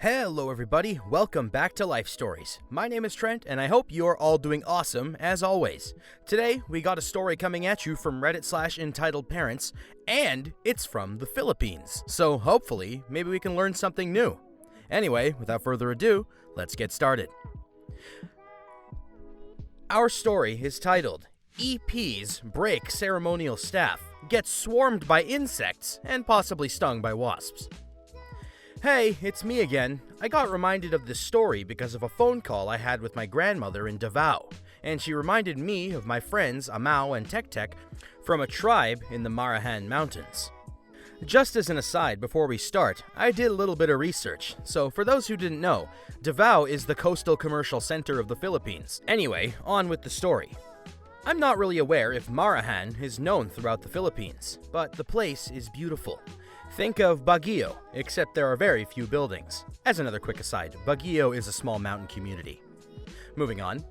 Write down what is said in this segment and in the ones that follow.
Hello everybody, welcome back to Life Stories. My name is Trent and I hope you're all doing awesome as always. Today we got a story coming at you from Reddit/entitledparents and it's from the Philippines. So hopefully maybe we can learn something new. Anyway, without further ado, let's get started. Our story is titled EPs Break Ceremonial Staff, Get Swarmed by Insects, and Possibly Stung by Wasps. Hey, it's me again. I got reminded of this story because of a phone call I had with my grandmother in Davao, and she reminded me of my friends Amao and Tek from a tribe in the Marahan Mountains. Just as an aside before we start, I did a little bit of research, so for those who didn't know, Davao is the coastal commercial center of the Philippines. Anyway, on with the story. I'm not really aware if Marahan is known throughout the Philippines, but the place is beautiful. Think of Baguio, except there are very few buildings. As another quick aside, Baguio is a small mountain community. Moving on.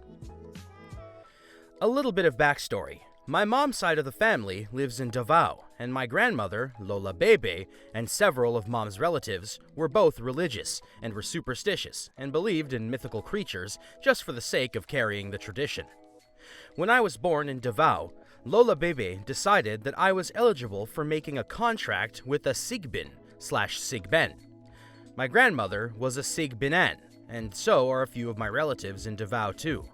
A little bit of backstory. My mom's side of the family lives in Davao, and my grandmother, Lola Bebe, and several of mom's relatives were both religious and were superstitious and believed in mythical creatures just for the sake of carrying the tradition. When I was born in Davao, Lola Bebe decided that I was eligible for making a contract with a Sigbin/Sigben. My grandmother was a Sigbinan, and so are a few of my relatives in Davao too.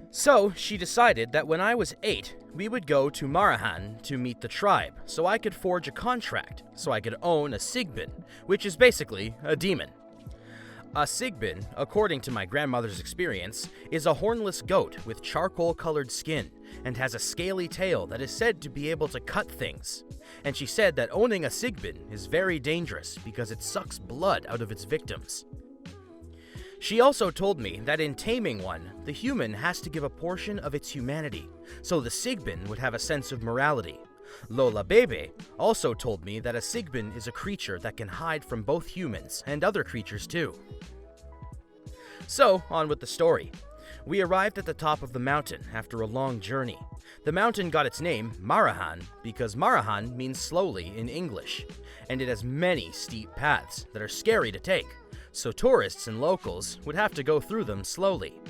So she decided that when I was 8, we would go to Marahan to meet the tribe so I could forge a contract so I could own a Sigbin, which is basically a demon. A Sigbin, according to my grandmother's experience, is a hornless goat with charcoal-colored skin and has a scaly tail that is said to be able to cut things. And she said that owning a Sigbin is very dangerous because it sucks blood out of its victims. She also told me that in taming one, the human has to give a portion of its humanity, so the Sigbin would have a sense of morality. Lola Bebe also told me that a Sigbin is a creature that can hide from both humans and other creatures too. So, on with the story. We arrived at the top of the mountain after a long journey. The mountain got its name, Marahan, because Marahan means slowly in English, and it has many steep paths that are scary to take, so tourists and locals would have to go through them slowly.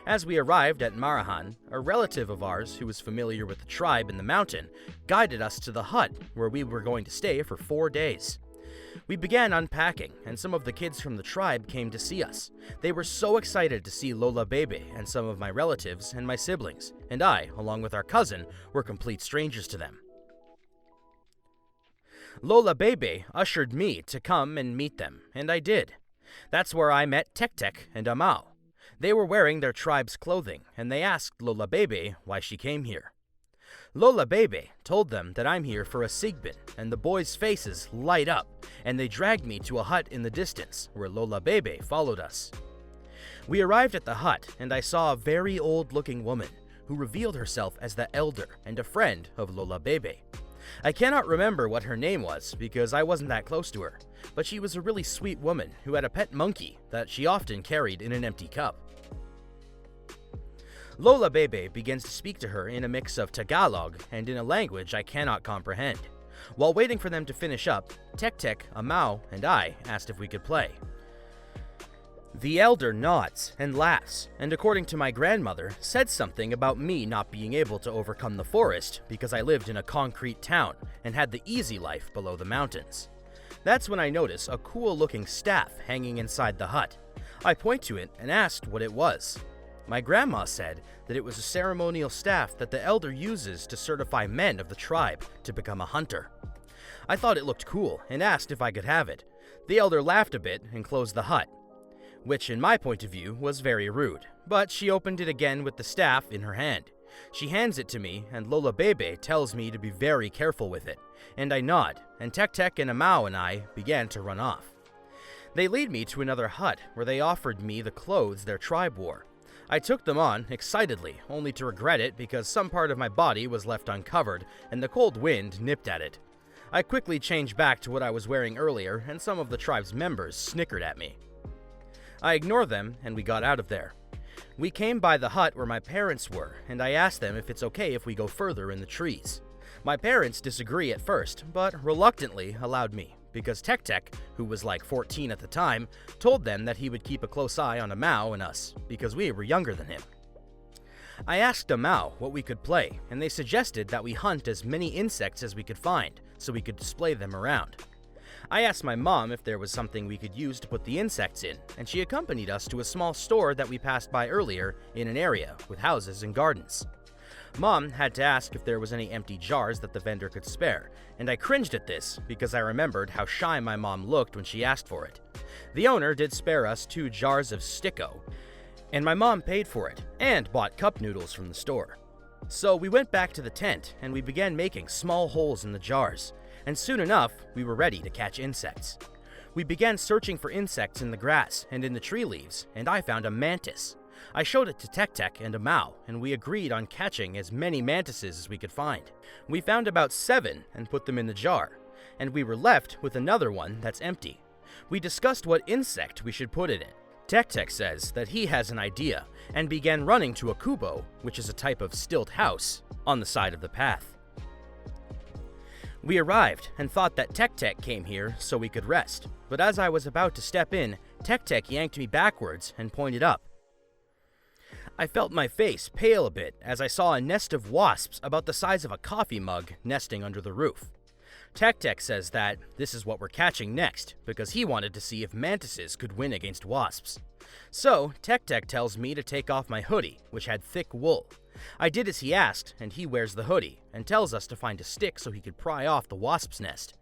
As we arrived at Marahan, a relative of ours who was familiar with the tribe in the mountain guided us to the hut where we were going to stay for 4 days. We began unpacking, and some of the kids from the tribe came to see us. They were so excited to see Lola Bebe and some of my relatives and my siblings, and I, along with our cousin, were complete strangers to them. Lola Bebe ushered me to come and meet them, and I did. That's where I met Tek and Amao. They were wearing their tribe's clothing, and they asked Lola Bebe why she came here. Lola Bebe told them that I'm here for a Sigbin, and the boys' faces light up, and they dragged me to a hut in the distance, where Lola Bebe followed us. We arrived at the hut, and I saw a very old-looking woman, who revealed herself as the elder and a friend of Lola Bebe. I cannot remember what her name was, because I wasn't that close to her, but she was a really sweet woman who had a pet monkey that she often carried in an empty cup. Lola Bebe begins to speak to her in a mix of Tagalog and in a language I cannot comprehend. While waiting for them to finish up, Tek, Amao, and I asked if we could play. The elder nods and laughs, and according to my grandmother, said something about me not being able to overcome the forest because I lived in a concrete town and had the easy life below the mountains. That's when I notice a cool-looking staff hanging inside the hut. I point to it and asked what it was. My grandma said that it was a ceremonial staff that the elder uses to certify men of the tribe to become a hunter. I thought it looked cool and asked if I could have it. The elder laughed a bit and closed the hut, which in my point of view was very rude, but she opened it again with the staff in her hand. She hands it to me, and Lola Bebe tells me to be very careful with it, and I nod, and Tek and Amao and I began to run off. They lead me to another hut where they offered me the clothes their tribe wore. I took them on, excitedly, only to regret it because some part of my body was left uncovered and the cold wind nipped at it. I quickly changed back to what I was wearing earlier, and some of the tribe's members snickered at me. I ignored them, and we got out of there. We came by the hut where my parents were, and I asked them if it's okay if we go further in the trees. My parents disagree at first, but reluctantly allowed me, because Tek, who was like 14 at the time, told them that he would keep a close eye on Amau and us because we were younger than him. I asked Amau what we could play, and they suggested that we hunt as many insects as we could find so we could display them around. I asked my mom if there was something we could use to put the insects in, and she accompanied us to a small store that we passed by earlier in an area with houses and gardens. Mom had to ask if there was any empty jars that the vendor could spare, and I cringed at this because I remembered how shy my mom looked when she asked for it. The owner did spare us 2 jars of Sticko, and my mom paid for it and bought cup noodles from the store. So we went back to the tent and we began making small holes in the jars, and soon enough we were ready to catch insects. We began searching for insects in the grass and in the tree leaves, and I found a mantis. I showed it to Tek and Amau, and we agreed on catching as many mantises as we could find. We found about 7 and put them in the jar, and we were left with another one that's empty. We discussed what insect we should put in it. Tek says that he has an idea and began running to a kubo, which is a type of stilt house, on the side of the path. We arrived and thought that Tek came here so we could rest, but as I was about to step in, Tek yanked me backwards and pointed up. I felt my face pale a bit as I saw a nest of wasps about the size of a coffee mug nesting under the roof. Tek says that this is what we're catching next because he wanted to see if mantises could win against wasps. So Tek tells me to take off my hoodie, which had thick wool. I did as he asked, and he wears the hoodie and tells us to find a stick so he could pry off the wasp's nest.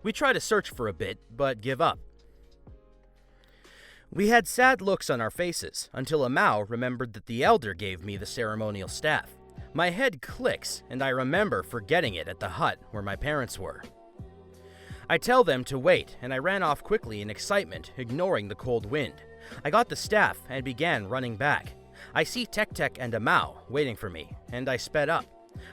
We try to search for a bit, but give up. We had sad looks on our faces until Amau remembered that the elder gave me the ceremonial staff. My head clicks, and I remember forgetting it at the hut where my parents were. I tell them to wait, and I ran off quickly in excitement, ignoring the cold wind. I got the staff and began running back. I see Tek and Amau waiting for me, and I sped up.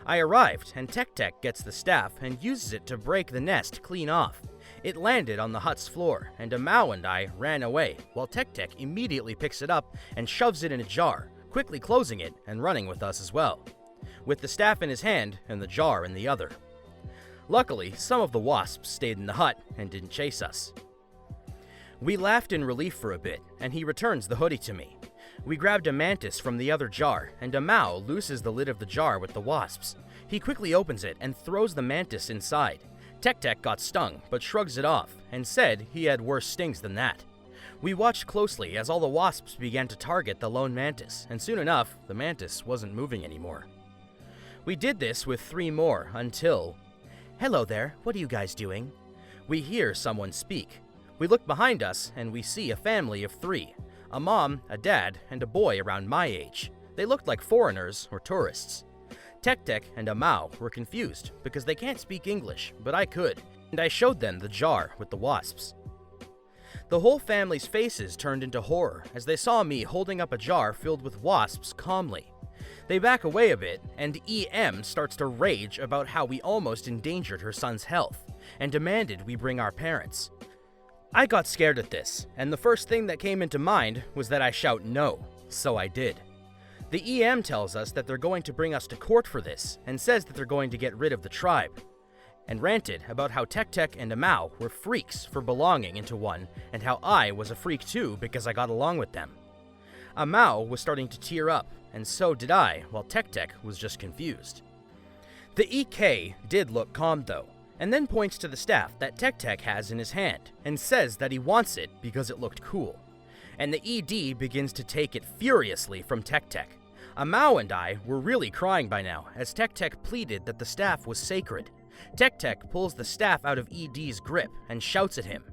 I arrived, and Tek gets the staff and uses it to break the nest clean off. It landed on the hut's floor, and Amau and I ran away, while Tek immediately picks it up and shoves it in a jar, quickly closing it and running with us as well, with the staff in his hand and the jar in the other. Luckily, some of the wasps stayed in the hut and didn't chase us. We laughed in relief for a bit, and he returns the hoodie to me. We grabbed a mantis from the other jar, and Amau looses the lid of the jar with the wasps. He quickly opens it and throws the mantis inside. Tek got stung, but shrugs it off, and said he had worse stings than that. We watched closely as all the wasps began to target the lone mantis, and soon enough, the mantis wasn't moving anymore. We did this with 3 more until... "Hello there, what are you guys doing?" We hear someone speak. We look behind us and we see a family of 3, a mom, a dad, and a boy around my age. They looked like foreigners or tourists. Tek and Amau were confused because they can't speak English, but I could, and I showed them the jar with the wasps. The whole family's faces turned into horror as they saw me holding up a jar filled with wasps calmly. They back away a bit, and EM starts to rage about how we almost endangered her son's health, and demanded we bring our parents. I got scared at this, and the first thing that came into mind was that I shout no, so I did. The EM tells us that they're going to bring us to court for this, and says that they're going to get rid of the tribe, and ranted about how Tek and Amau were freaks for belonging into one, and how I was a freak too because I got along with them. Amau was starting to tear up, and so did I, while Tek was just confused. The EK did look calm though, and then points to the staff that Tek has in his hand, and says that he wants it because it looked cool. And the ED begins to take it furiously from Tek. Amau and I were really crying by now, as Tek pleaded that the staff was sacred. Tek pulls the staff out of ED's grip and shouts at him.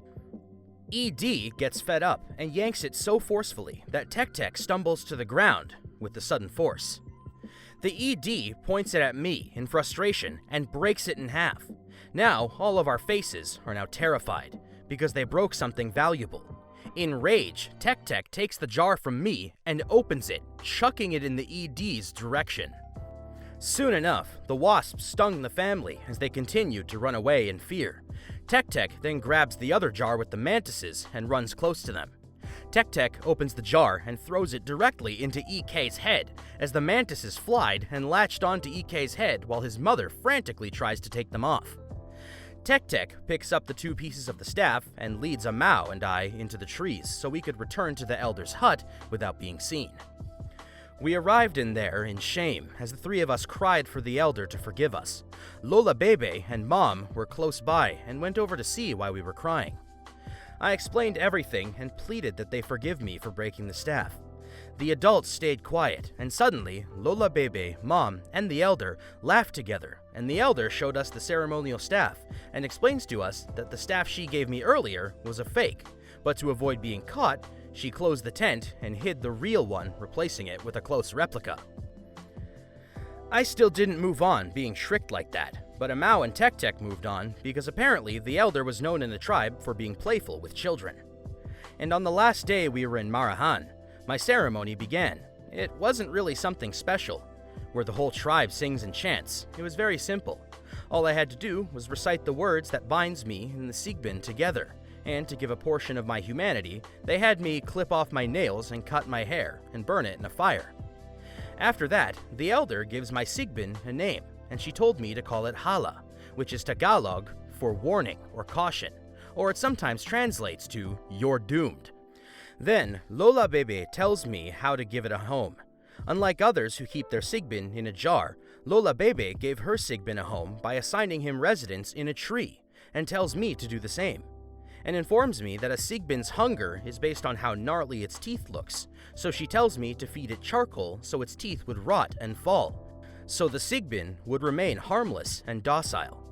ED gets fed up and yanks it so forcefully that Tek stumbles to the ground with the sudden force. The ED points it at me in frustration and breaks it in half. Now, all of our faces are now terrified because they broke something valuable. In rage, Tek takes the jar from me and opens it, chucking it in the ED's direction. Soon enough, the wasps stung the family as they continued to run away in fear. Tek then grabs the other jar with the mantises and runs close to them. Tek opens the jar and throws it directly into EK's head as the mantises flied and latched onto EK's head while his mother frantically tries to take them off. Tek picks up the 2 pieces of the staff and leads Amau and I into the trees so we could return to the elder's hut without being seen. We arrived in there in shame as the 3 of us cried for the elder to forgive us. Lola Bebe and Mom were close by and went over to see why we were crying. I explained everything and pleaded that they forgive me for breaking the staff. The adults stayed quiet, and suddenly, Lola Bebe, Mom, and the elder laughed together, and the elder showed us the ceremonial staff and explains to us that the staff she gave me earlier was a fake, but to avoid being caught, she closed the tent and hid the real one, replacing it with a close replica. I still didn't move on, being tricked like that, but Amau and Tek moved on because apparently the elder was known in the tribe for being playful with children. And on the last day we were in Marahan, my ceremony began. It wasn't really something special, where the whole tribe sings and chants. It was very simple. All I had to do was recite the words that binds me and the Sigbin together, and to give a portion of my humanity, they had me clip off my nails and cut my hair and burn it in a fire. After that, the elder gives my Sigbin a name, and she told me to call it Hala, which is Tagalog for warning or caution, or it sometimes translates to "you're doomed." Then, Lola Bebe tells me how to give it a home. Unlike others who keep their Sigbin in a jar, Lola Bebe gave her Sigbin a home by assigning him residence in a tree, and tells me to do the same, and informs me that a Sigbin's hunger is based on how gnarly its teeth looks, so she tells me to feed it charcoal so its teeth would rot and fall, so the Sigbin would remain harmless and docile.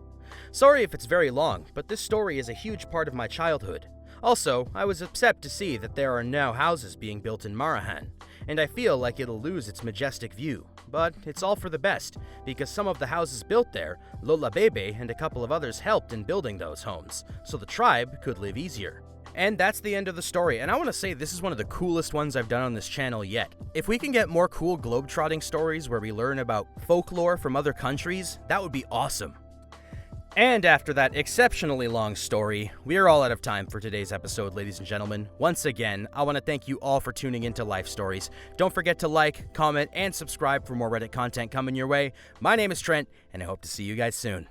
Sorry if it's very long, but this story is a huge part of my childhood. Also, I was upset to see that there are now houses being built in Marahan, and I feel like it'll lose its majestic view. But it's all for the best, because some of the houses built there, Lola Bebe and a couple of others helped in building those homes, so the tribe could live easier. And that's the end of the story, and I want to say this is one of the coolest ones I've done on this channel yet. If we can get more cool globetrotting stories where we learn about folklore from other countries, that would be awesome. And after that exceptionally long story, we are all out of time for today's episode, ladies and gentlemen. Once again, I want to thank you all for tuning into Life Stories. Don't forget to like, comment, and subscribe for more Reddit content coming your way. My name is Trent, and I hope to see you guys soon.